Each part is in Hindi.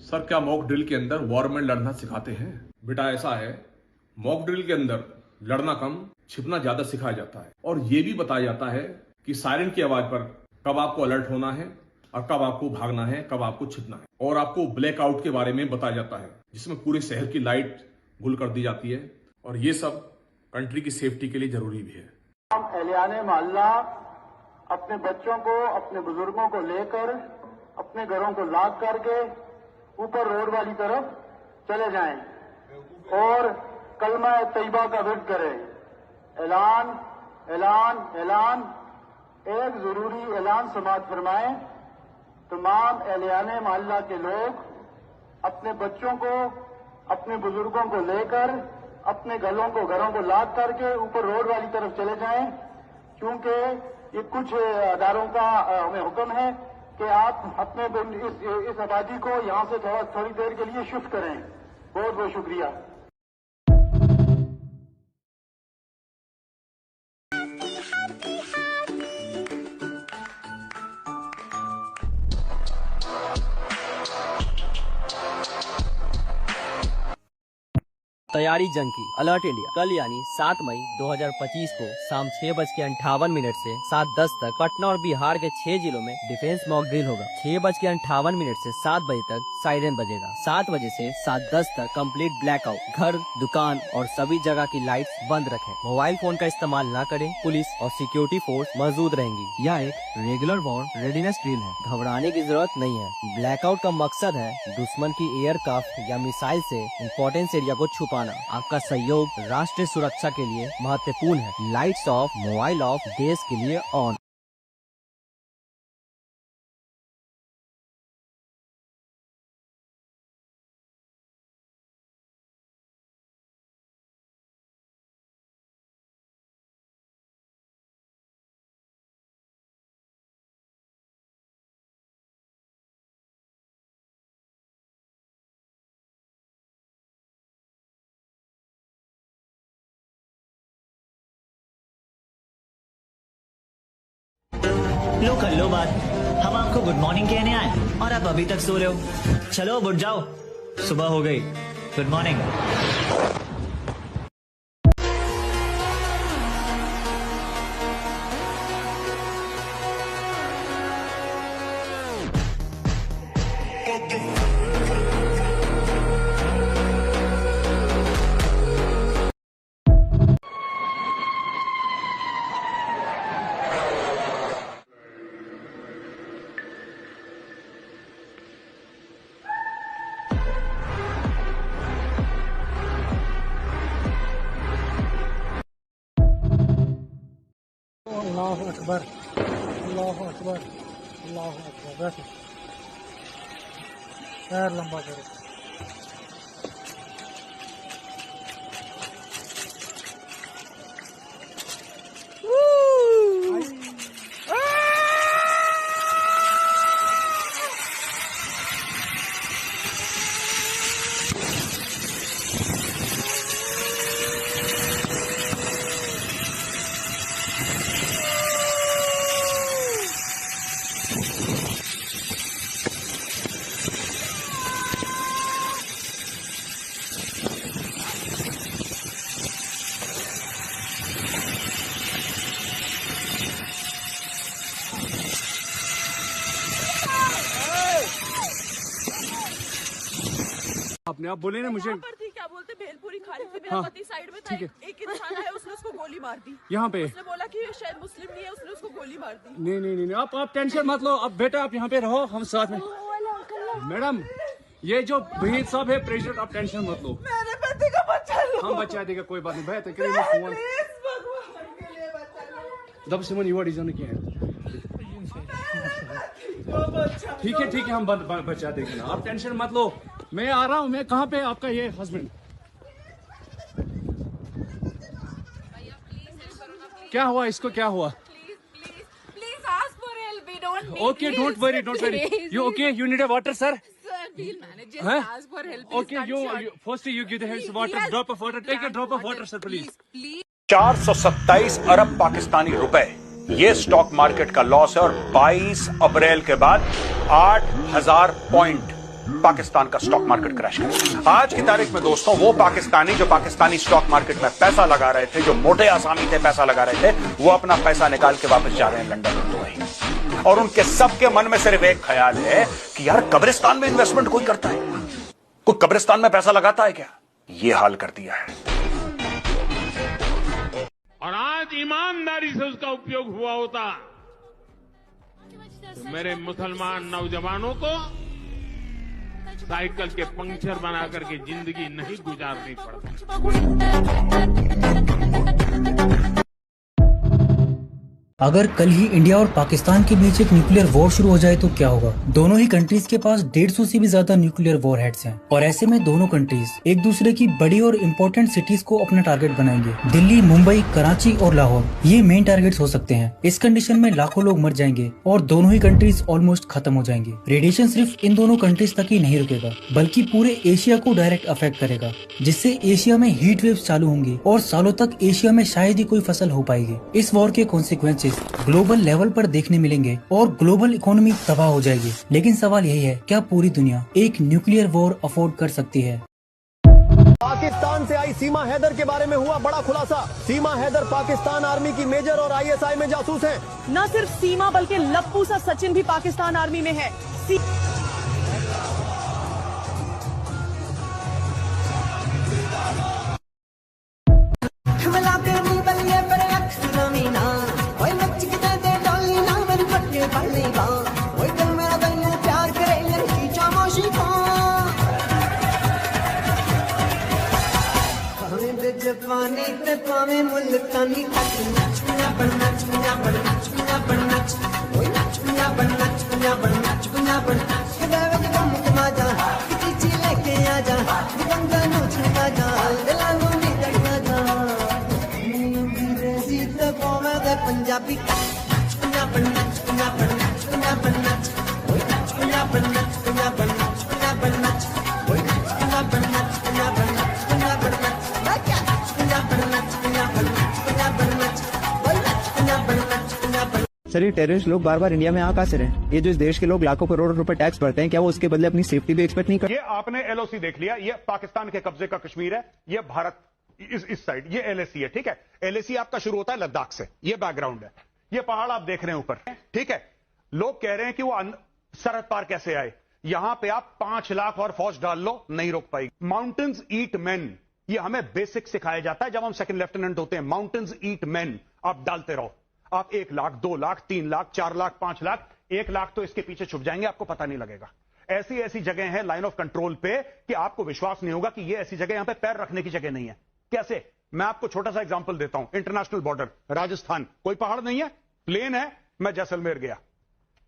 सर क्या मॉक ड्रिल के अंदर वॉर में लड़ना सिखाते हैं? बेटा ऐसा है, मॉक ड्रिल के अंदर लड़ना कम छिपना ज्यादा सिखाया जाता है और ये भी बताया जाता है कि सायरन की आवाज पर कब आपको अलर्ट होना है और कब आपको भागना है, कब आपको छिपना है। और आपको ब्लैकआउट के बारे में बताया जाता है जिसमें पूरे शहर की लाइट गुल कर दी जाती है और ये सब कंट्री की सेफ्टी के लिए जरूरी भी है। हम एहलियाने मोहल्ला अपने बच्चों को, अपने बुजुर्गों को लेकर अपने घरों को लॉक करके ऊपर रोड वाली तरफ चले जाएं और कलमा तैयबा का विर्द करें। ऐलान ऐलान ऐलान एक जरूरी ऐलान समाअत फरमाएं। तमाम एहलियाने मोहल्ला के लोग अपने बच्चों को, अपने बुजुर्गों को लेकर अपने घरों को लॉक करके ऊपर रोड वाली तरफ चले जाएं, क्योंकि ये कुछ अदारों का हमें हुक्म है कि आप अपने इस आबादी को यहां से थोड़ी देर के लिए शिफ्ट करें। बहुत बहुत शुक्रिया। तैयारी जंग की अलर्ट इंडिया। कल यानी 7 मई 2025 को शाम 6:58 से 7:10 तक पटना और बिहार के 6 जिलों में डिफेंस मॉक ड्रिल होगा। 6:58 से 7 बजे तक साइरन बजेगा। 7 बजे से 7:10 तक कंप्लीट ब्लैकआउट। घर, दुकान और सभी जगह की लाइट्स बंद रखें। मोबाइल फोन का इस्तेमाल न करें। पुलिस और सिक्योरिटी फोर्स मौजूद रहेंगी। यह एक रेगुलर वॉर रेडीनेस ड्रिल है, घबराने की जरूरत नहीं है। ब्लैकआउट का मकसद है दुश्मन की एयरक्राफ्ट या मिसाइल से इम्पोर्टेंस एरिया को छुपाना। आपका सहयोग राष्ट्रीय सुरक्षा के लिए महत्वपूर्ण है। लाइट्स ऑफ, मोबाइल ऑफ, देश के लिए ऑन। लो कर लो बात। हम आपको गुड मॉर्निंग कहने आए और आप अभी तक सो रहे हो। चलो उठ जाओ, सुबह हो गई। Good morning. अल्लाहु अकबर, अल्लाहु अकबर, अल्लाहु अकबर। बैठो, पैर लंबा करो। आपने आप बोले ना मुझे क्या बोलते भेलपुरी खा रही थी, मेरा हाँ, पति साइड में था। ठीक है। एक इंसान आया, उसने उसको गोली मार दी। यहाँ पे उसने बोला कि ये शायद मुस्लिम नहीं है, उसने उसको गोली मार दी। नहीं नहीं नहीं आप टेंशन मत लो। अब बेटा आप यहाँ पे रहो, हम साथ में। मैडम ये जो भीड़ सब है प्रेशर, आप टेंशन मत लो। मेरे पति का बच्चा लो। हम बचा देगा, कोई बात नहीं। बेहतर करेंगे फोन। प्लीज भगवान के लिए बच्चा लो। दब सिमन युवा डिजाइन किया है। ठीक है ठीक है, हम बचा देंगे ना, आप टेंशन मत लो। मैं आ रहा हूँ। मैं कहाँ पे आपका ये हस्बैंड? क्या हुआ इसको, क्या हुआ? Please ask for help. We don't need Okay, don't worry, don't worry. You okay? You need a water, sir? Sir, we'll manage. Just Huh? ask for help. Okay, you firstly you give the hands water, drop of water. Take a drop of water, sir, please. Please. 427 अरब पाकिस्तानी रुपए ये स्टॉक मार्केट का लॉस है और 22 अप्रैल के बाद 8,000 पॉइंट पाकिस्तान का स्टॉक मार्केट क्रैश करेगा। आज की तारीख में दोस्तों, वो पाकिस्तानी जो पाकिस्तानी स्टॉक मार्केट में पैसा लगा रहे थे, जो मोटे आसामी थे पैसा लगा रहे थे, वो अपना पैसा निकाल के वापस जा रहे हैं लंदन और दुबई। और उनके सबके मन में सिर्फ एक ख्याल है कि यार कब्रिस्तान में इन्वेस्टमेंट कोई करता है, कोई कब्रिस्तान में पैसा लगाता है क्या? ये हाल कर दिया है। और आज ईमानदारी से उसका उपयोग हुआ होता तो मेरे मुसलमान नौजवानों को साइकिल के पंक्चर बना करके जिंदगी नहीं गुजारनी पड़ती। अगर कल ही इंडिया और पाकिस्तान के बीच एक न्यूक्लियर वॉर शुरू हो जाए तो क्या होगा? दोनों ही कंट्रीज के पास 150 से भी ज्यादा न्यूक्लियर वॉर हेड्स हैं और ऐसे में दोनों कंट्रीज एक दूसरे की बड़ी और इम्पोर्टेंट सिटीज को अपना टारगेट बनाएंगे। दिल्ली, मुंबई, कराची और लाहौर ये मेन टारगेट्स हो सकते हैं। इस कंडीशन में लाखों लोग मर जाएंगे और दोनों ही कंट्रीज ऑलमोस्ट खत्म हो जाएंगे। रेडिएशन सिर्फ इन दोनों कंट्रीज तक ही नहीं रुकेगा बल्कि पूरे एशिया को डायरेक्ट अफेक्ट करेगा, जिससे एशिया में हीट वेव्स चालू होंगी और सालों तक एशिया में शायद ही कोई फसल हो पाएगी। इस वॉर के कॉन्सिक्वेंसेस ग्लोबल लेवल पर देखने मिलेंगे और ग्लोबल इकोनॉमी तबाह हो जाएगी। लेकिन सवाल यही है, क्या पूरी दुनिया एक न्यूक्लियर वॉर अफोर्ड कर सकती है? पाकिस्तान से आई सीमा हैदर के बारे में हुआ बड़ा खुलासा। सीमा हैदर पाकिस्तान आर्मी की मेजर और ISI में जासूस हैं। न सिर्फ सीमा बल्कि लप्पू सा सचिन भी पाकिस्तान आर्मी में है। पंजाबी सर, ये टेररिस्ट लोग बार बार इंडिया में आ कहां से रहे? ये जो इस देश के लोग लाखों करोड़ रुपए टैक्स भरते हैं, क्या वो उसके बदले अपनी सेफ्टी भी एक्सपेक्ट नहीं करते? ये आपने LOC देख लिया, ये पाकिस्तान के कब्जे का कश्मीर है, ये भारत इस साइड, ये LAC है, ठीक है। LAC आपका शुरू होता है लद्दाख से, ये बैकग्राउंड है। ये पहाड़ आप देख रहे हैं ऊपर, ठीक है। लोग कह रहे हैं कि वो सरहद पार कैसे आए। यहां पे आप 5 लाख और फौज डाल लो, नहीं रोक पाएगी। माउंटेन्स ईट मैन, ये हमें बेसिक सिखाया जाता है जब हम सेकंड लेफ्टिनेंट होते हैं। माउंटेन्स ईट मैन, आप डालते रहो। आप 1 लाख, 2 लाख, 3 लाख, 4 लाख, 5 लाख, 1 लाख तो इसके पीछे छुप जाएंगे, आपको पता नहीं लगेगा। ऐसी ऐसी जगह है लाइन ऑफ कंट्रोल पे कि आपको विश्वास नहीं होगा कि ये ऐसी जगह, यहां पे पैर रखने की जगह नहीं है। कैसे? मैं आपको छोटा सा एग्जांपल देता हूं। इंटरनेशनल बॉर्डर राजस्थान, कोई पहाड़ नहीं है, प्लेन है। मैं जैसलमेर गया,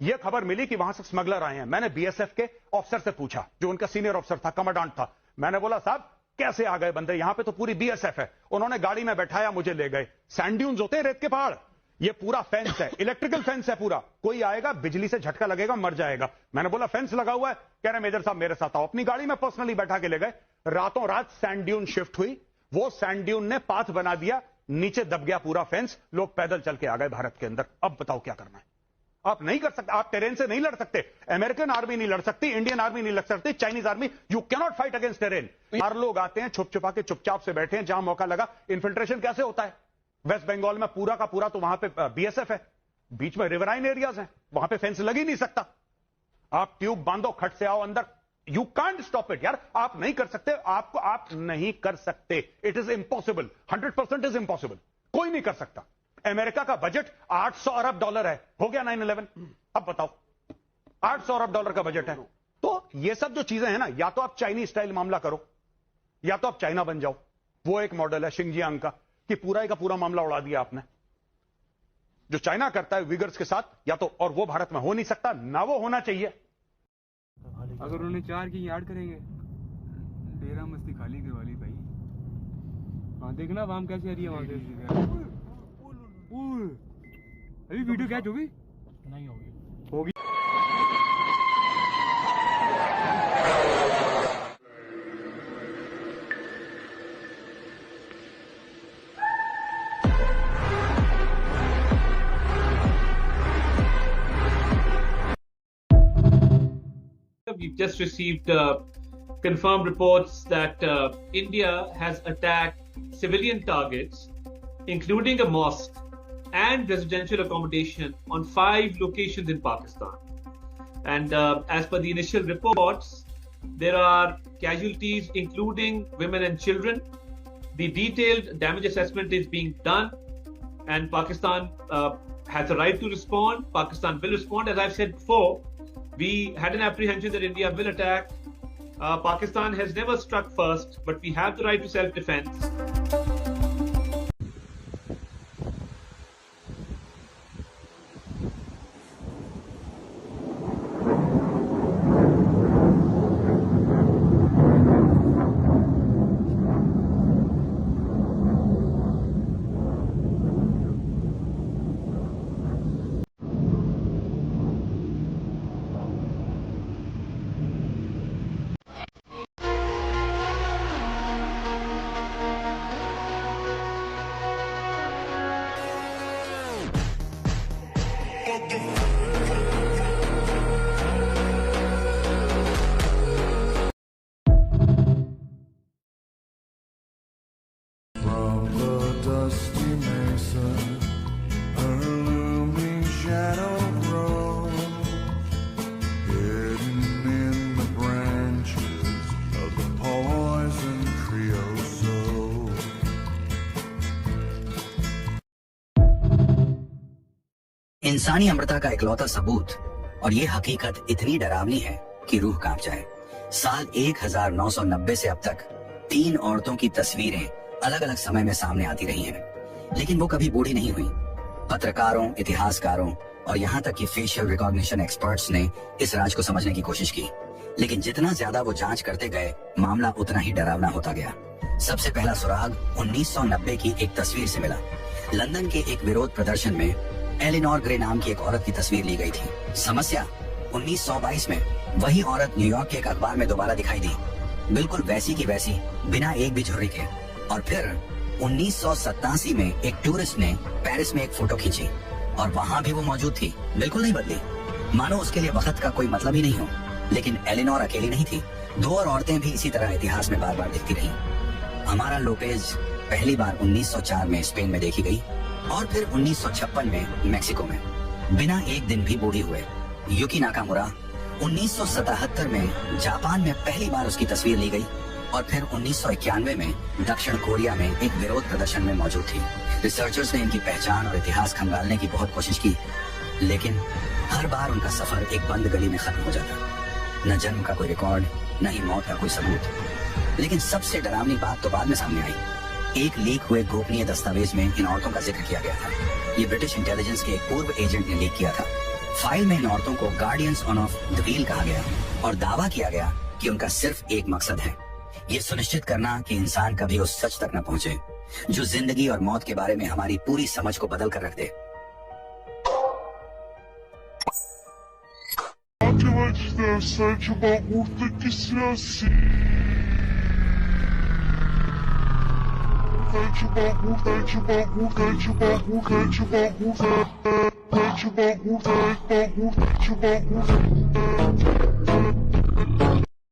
यह खबर मिली कि वहां से स्मगलर आए हैं। मैंने BSF के ऑफिसर से पूछा, जो उनका सीनियर ऑफिसर था, कमांडेंट था। मैंने बोला, साहब कैसे आ गए बंदे? यहां पे तो पूरी BSF है। उन्होंने गाड़ी में बैठाया, मुझे ले गए। सैंड ड्यून्स होते हैं, रेत के पहाड़, ये पूरा फेंस है, इलेक्ट्रिकल फेंस है पूरा। कोई आएगा, बिजली से झटका लगेगा, मर जाएगा। मैंने बोला फेंस लगा हुआ है? कह रहे मेजर साहब मेरे साथ आओ। अपनी गाड़ी में पर्सनली बैठा के ले गए। रातों रात सैंड ड्यून शिफ्ट हुई, वो सैंड ड्यून ने पाथ बना दिया, नीचे दब गया पूरा फेंस। लोग पैदल चल के आ गए भारत के अंदर। अब बताओ क्या करना है? आप नहीं कर सकते, आप टेरेन से नहीं लड़ सकते। अमेरिकन आर्मी नहीं लड़ सकती, इंडियन आर्मी नहीं लड़ सकती, Chinese army, you can not fight against terrain. 4 लोग आते हैं, छुप छुपा के चुपचाप से बैठे हैं, जहां मौका लगा। इन्फिल्ट्रेशन कैसे होता है? वेस्ट बंगाल में पूरा का पूरा तो वहां पे BSF है, बीच में रिवराइन एरियाज हैं, वहां पे फेंस लग ही नहीं सकता। आप ट्यूब बांधो, खट से आओ अंदर, यू कांट स्टॉप इट यार। आप नहीं कर सकते, आप नहीं कर सकते। It is impossible, 100% is impossible. कोई नहीं कर सकता। अमेरिका का बजट $800 अरब है, हो गया 9/11। अब बताओ, $800 अरब का बजट है। तो ये सब जो चीजें हैं ना, या तो आप चाइनीज स्टाइल मामला करो, या तो आप चाइना बन जाओ। वो एक मॉडल है शिंजियांग का, कि पूरा का पूरा मामला उड़ा दिया आपने। जो चाइना करता है विगर्स के साथ, या तो, और वो भारत में हो नहीं सकता, ना वो होना चाहिए। अगर उन्हें 4 की यार्ड करेंगे, डेरा मस्ती खाली करवा ली भाई। हाँ देखना वाम कैसी आ रही है वहां से। अभी वीडियो कैच होगी? नहीं होगी। just received confirmed reports that India has attacked civilian targets, including a mosque and residential accommodation on 5 locations in Pakistan. And as per the initial reports, there are casualties including women and children. The detailed damage assessment is being done, and Pakistan has a right to respond. Pakistan will respond. As I've said before, we had an apprehension that India will attack. Pakistan has never struck first, but we have the right to self-defense. इंसानी अमरता का इकलौता सबूत, और ये हकीकत इतनी डरावनी है कि रूह कांप जाए। साल 1990 से अब तक 3 औरतों की तस्वीरें अलग अलग समय में सामने आती रही हैं, लेकिन वो कभी बूढ़ी नहीं हुई। पत्रकारों, इतिहासकारों और यहाँ तक कि फेशियल रिकॉग्निशन एक्सपर्ट्स ने इस राज को समझने की कोशिश की, लेकिन जितना ज्यादा वो जांच करते गए, मामला उतना ही डरावना होता गया। सबसे पहला सुराग 1990 की एक तस्वीर से मिला। लंदन के एक विरोध प्रदर्शन में एलिनोर ग्रे नाम की एक औरत की तस्वीर ली गई थी। समस्या 1922 में वही औरत न्यूयॉर्क के एक अखबार में दोबारा दिखाई दी, बिल्कुल वैसी की वैसी, बिना एक भी झुर्री के। और फिर 1987 में एक टूरिस्ट ने पेरिस में एक फोटो खींची और वहाँ भी वो मौजूद थी, बिल्कुल नहीं बदली, मानो उसके लिए वक्त का कोई मतलब ही नहीं हो। लेकिन एलिनोर अकेली नहीं थी, 2 और औरतें भी इसी तरह इतिहास में बार बार दिखती रही। अमारा लोपेज पहली बार 1904 में स्पेन में देखी गई और फिर 1956 में मैक्सिको में, बिना एक दिन भी बूढ़ी हुए। युकी नाकामुरा 1977 में जापान में पहली बार उसकी तस्वीर ली गई और फिर 1991 में दक्षिण कोरिया में एक विरोध प्रदर्शन में मौजूद थी। रिसर्चर्स ने इनकी पहचान और इतिहास खंगालने की बहुत कोशिश की, लेकिन हर बार उनका सफर एक बंद गली में खत्म हो जाता। न जन्म का कोई रिकॉर्ड, न ही मौत का कोई सबूत। लेकिन सबसे डरावनी बात तो बाद में सामने आई। एक लीक हुए गोपनीय दस्तावेज में इन औरतों का जिक्र किया गया था। ये ब्रिटिश इंटेलिजेंस के एक पूर्व एजेंट ने लीक किया था। फाइल में इन औरतों को गार्डियंस ऑफ द व्हील कहा गया और दावा किया गया कि उनका सिर्फ एक मकसद है, ये सुनिश्चित करना कि इंसान कभी उस सच तक न पहुंचे जो जिंदगी और मौत के बारे में हमारी पूरी समझ को बदल कर रख दे। Thank you.